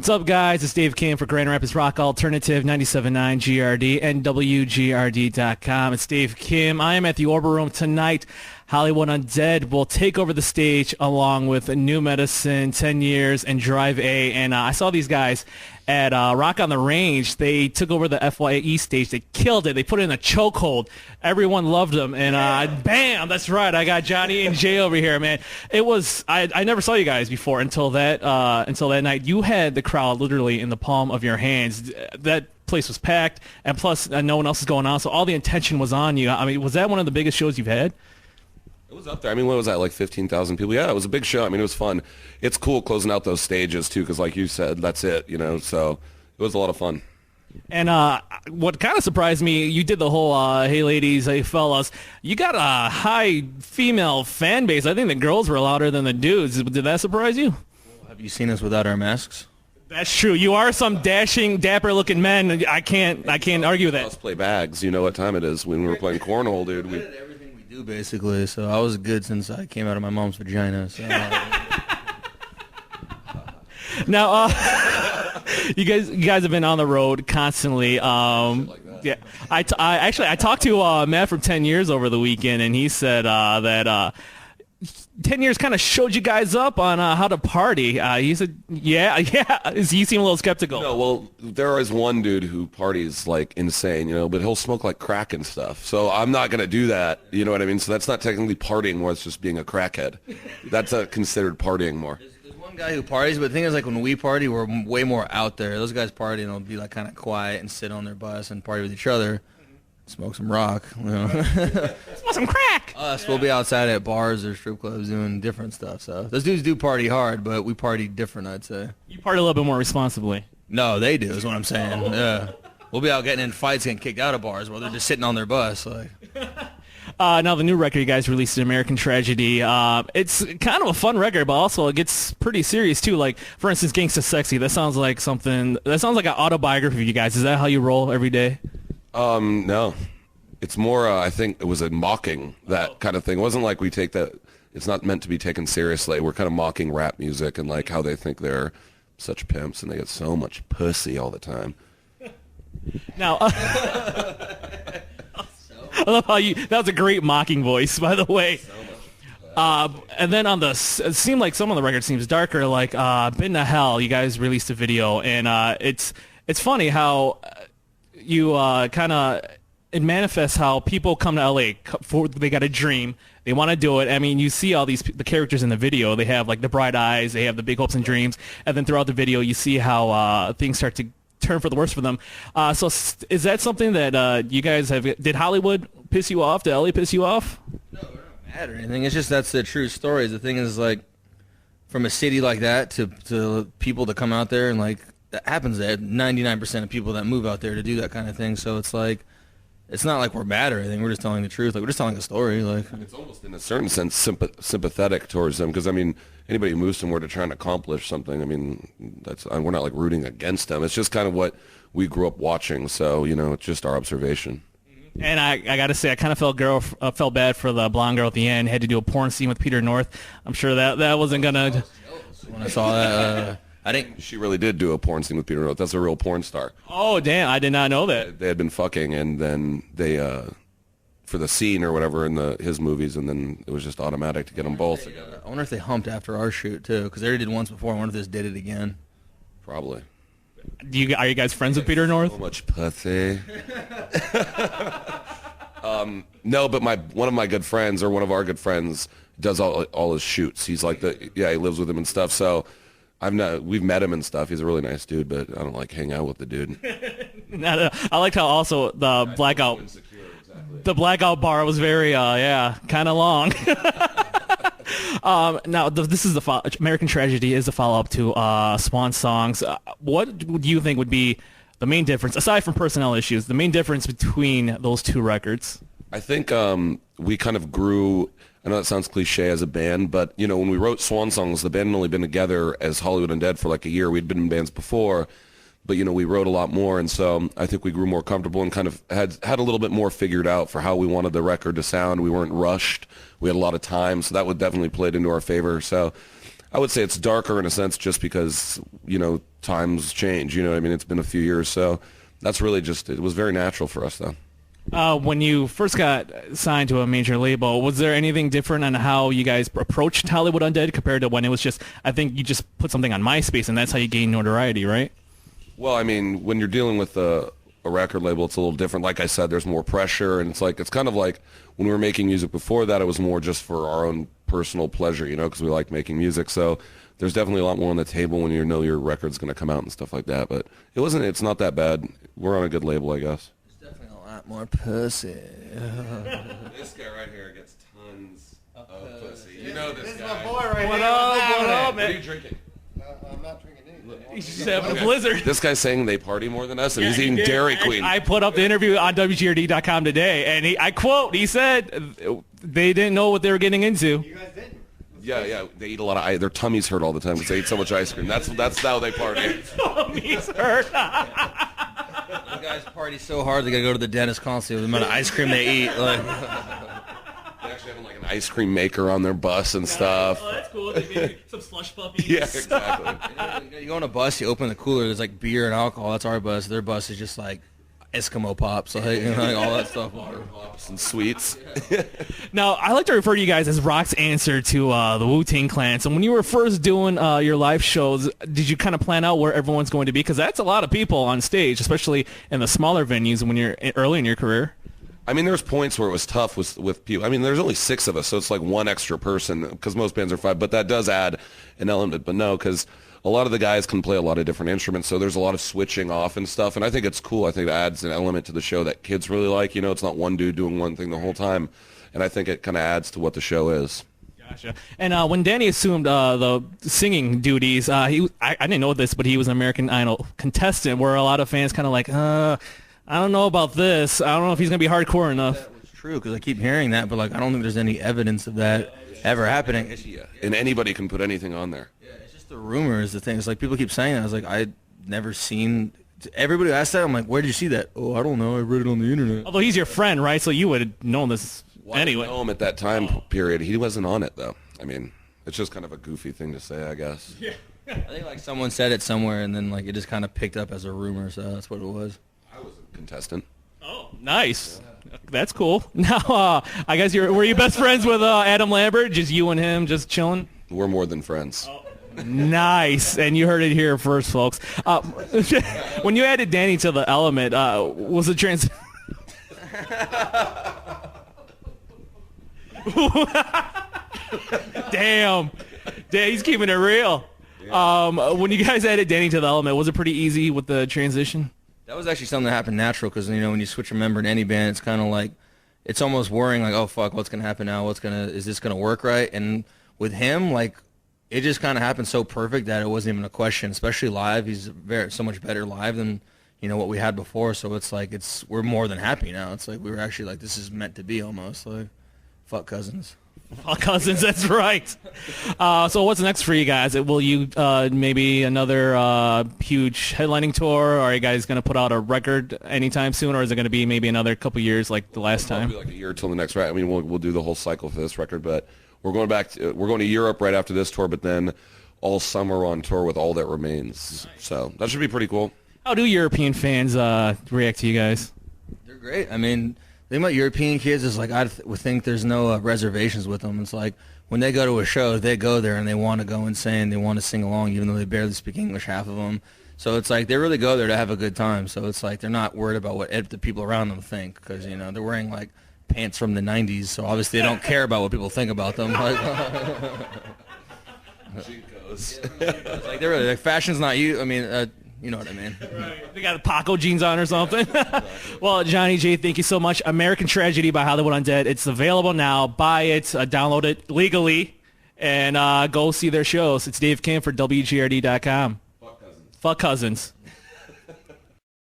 What's up, guys? It's Dave Kim for Grand Rapids Rock Alternative 97.9 GRD and WGRD.com. It's Dave Kim. I am at the Orbit Room tonight. Hollywood Undead will take over the stage along with New Medicine, 10 Years, and Drive A. And I saw these guys at Rock on the Range. They took over the FYE stage. They killed it. They put it in a chokehold. Everyone loved them. And bam, that's right. I got Johnny and Jay over here, man. It was I never saw you guys before until that night. You had the crowd literally in the palm of your hands. That place was packed, and plus no one else is going on, so all the attention was on you. I mean, was that one of the biggest shows you've had? It was up there. I mean, what was that, like 15,000 people? Yeah, it was a big show. I mean, it was fun. It's cool closing out those stages, too, because like you said, that's it, you know, so it was a lot of fun. And what kind of surprised me, you did the whole, hey ladies, hey fellas, you got a high female fan base. I think the girls were louder than the dudes. Did that surprise you? Well, have you seen us without our masks? That's true. You are some dashing, dapper-looking men. I can't argue with that. Let's play bags. You know what time it is when we were playing cornhole, dude. Basically, so I was good since I came out of my mom's vagina. So. Now, you guys have been on the road constantly. Yeah, I talked to Matt from 10 Years over the weekend, and he said that 10 Years kind of showed you guys up on how to party. He said, yeah. He seemed a little skeptical. No, well, there is one dude who parties like insane, you know, but he'll smoke like crack and stuff. So I'm not going to do that, you know what I mean? So that's not technically partying more, it's just being a crackhead. That's considered partying more. There's one guy who parties, but the thing is, like, when we party, we're way more out there. Those guys party and they'll be like kind of quiet and sit on their bus and party with each other. Smoke some rock, you know. Smoke some crack. Us, we'll be outside at bars or strip clubs doing different stuff. So those dudes do party hard, but we party different, I'd say. You party a little bit more responsibly. No, they do, is what I'm saying. Yeah, we'll be out getting in fights, getting kicked out of bars while they're just sitting on their bus. Like. Now the new record you guys released, American Tragedy. It's kind of a fun record, but also it gets pretty serious too. Like, for instance, Gangsta Sexy. That sounds like something. That sounds like an autobiography of you guys. Is that how you roll every day? No. It's more, I think it was a mocking, that kind of thing. It wasn't like we take that, it's not meant to be taken seriously. We're kind of mocking rap music and like how they think they're such pimps and they get so much pussy all the time. Now, I love how that was a great mocking voice, by the way. And then on it seemed like some of the record seems darker, like Been to Hell, you guys released a video, and it's funny how you kind of, it manifests how people come to LA they got a dream, they want to do it. I mean, you see all the characters in the video, they have like the bright eyes, they have the big hopes and dreams, and then throughout the video you see how things start to turn for the worse for them. So is that something that you guys have, did Hollywood piss you off? Did LA piss you off? No, it don't matter or anything. It's just that's the true story. The thing is, like, from a city like that to people to come out there and like, that happens there. 99% of people that move out there to do that kind of thing. So it's like, it's not like we're bad or anything. We're just telling the truth. Like, we're just telling a story. Like, it's almost in a certain sense sympathetic towards them, because I mean, anybody who moves somewhere to try and accomplish something, I mean, we're not like rooting against them. It's just kind of what we grew up watching. So, you know, it's just our observation. And I got to say, I kind of felt bad for the blonde girl at the end. Had to do a porn scene with Peter North. I'm sure that wasn't gonna. When I saw that. I think she really did do a porn scene with Peter North. That's a real porn star. Oh, damn. I did not know that. They had been fucking, and then they, for the scene or whatever in his movies, and then it was just automatic to get them both together. I wonder if they humped after our shoot, too, because they already did once before. I wonder if this did it again. Probably. Are you guys friends with Peter North? So much pussy. No, but one of our good friends does all his shoots. He's like he lives with him and stuff, so... we've met him and stuff. He's a really nice dude, but I don't like hang out with the dude. I liked how also the blackout, the blackout bar was very, kind of long. Now, this is American Tragedy is a follow-up to Swan Songs. What do you think would be the main difference, aside from personnel issues, the main difference between those two records? I think we kind of grew. I know that sounds cliche as a band, but, you know, when we wrote Swan Songs, the band had only been together as Hollywood Undead for like a year. We'd been in bands before, but, you know, we wrote a lot more, and so I think we grew more comfortable and kind of had a little bit more figured out for how we wanted the record to sound. We weren't rushed. We had a lot of time, so that would definitely played into our favor. So I would say it's darker in a sense just because, times change. You know what I mean? It's been a few years, so that's really it was very natural for us, though. When you first got signed to a major label, was there anything different on how you guys approached Hollywood Undead compared to when it was just, I think you just put something on MySpace and that's how you gained notoriety, right? Well, I mean, when you're dealing with a record label, it's a little different. Like I said, there's more pressure, and it's kind of like when we were making music before that, it was more just for our own personal pleasure, because we like making music. So there's definitely a lot more on the table when you know your record's going to come out and stuff like that. But it's not that bad. We're on a good label, I guess. More pussy. This guy right here gets tons of pussy. You know this guy. My boy right What here. up, What are you man? drinking? I'm not drinking anything. He's just having a blizzard. This guy's saying they party more than us, and he's eating Dairy Queen. I put up the interview on WGRD.com today, and I quote, he said they didn't know what they were getting into. You guys didn't. Yeah. They eat a lot of ice. Their tummies hurt all the time because they eat so much ice cream. That's how they party. He's hurt. The guys party so hard they gotta go to the dentist constantly with the amount of ice cream they eat. Like, They actually have like an ice cream maker on their bus and stuff. Oh, that's cool. They made some slush puppies. Yeah, exactly. you go on a bus, you open the cooler, there's like beer and alcohol. That's our bus. Their bus is just like Eskimo pops, like, all that stuff. And sweets. Now, I like to refer to you guys as Rock's answer to the Wu-Tang Clan. So when you were first doing your live shows, did you kind of plan out where everyone's going to be? Because that's a lot of people on stage, especially in the smaller venues when you're early in your career. I mean, there's points where it was tough with people. I mean, there's only 6 of us, so it's like one extra person because most bands are 5. But that does add an element. But no, because a lot of the guys can play a lot of different instruments, so there's a lot of switching off and stuff. And I think it's cool. I think it adds an element to the show that kids really like. It's not one dude doing one thing the whole time. And I think it kind of adds to what the show is. Gotcha. And when Danny assumed the singing duties, I didn't know this, but he was an American Idol contestant, where a lot of fans kind of like, I don't know about this. I don't know if he's going to be hardcore enough. It's true, because I keep hearing that, but like I don't think there's any evidence of that ever happening. Yeah. And anybody can put anything on there. Yeah, it's just the rumor is the thing. It's like people keep saying that. I was like, I'd never seen. Everybody who asked that, I'm like, where did you see that? Oh, I don't know. I read it on the internet. Although he's your friend, right? So you would have known this anyway. I didn't know him at that time period. He wasn't on it, though. I mean, it's just kind of a goofy thing to say, I guess. Yeah. I think like someone said it somewhere, and then like it just kind of picked up as a rumor. So that's what it was. I was a contestant. Oh, nice. That's cool. Now, I guess were you best friends with Adam Lambert? Just you and him, just chilling? We're more than friends. Nice. And you heard it here first, folks. When you added Danny to the element, was the trans... Damn, he's keeping it real. When you guys added Danny to the element, was it pretty easy with the transition? That was actually something that happened natural because, when you switch a member in any band, it's kind of like, it's almost worrying, like, oh, fuck, what's going to happen now? Is this going to work right? And with him, like, it just kind of happened so perfect that it wasn't even a question, especially live. He's so much better live than, what we had before. So it's like, we're more than happy now. It's like, we were actually like, this is meant to be almost. Like, fuck Cousins. Fuck Cousins, that's right. So what's next for you guys? Will you maybe another huge headlining tour? Or are you guys going to put out a record anytime soon? Or is it going to be maybe another couple years like the last time? Probably like a year till the next record. I mean, we'll do the whole cycle for this record, but we're going to Europe right after this tour, but then all summer on tour with All That Remains. So that should be pretty cool. How do European fans react to you guys? They're great. I mean, the thing about European kids is like would think there's no reservations with them. It's like when they go to a show, they go there and they want to go insane. They want to sing along even though they barely speak English, half of them. So it's like they really go there to have a good time. So it's like they're not worried about what the people around them think because, they're wearing like pants from the 90s. So obviously they don't care about what people think about them. Like, like they're really like fashion's not you. I mean, you know what I mean. Right. They got Paco jeans on or something. Well, Johnny J, thank you so much. American Tragedy by Hollywood Undead. It's available now. Buy it, download it legally, and go see their shows. It's Dave Kim for WGRD.com. Fuck Cousins. Fuck Cousins.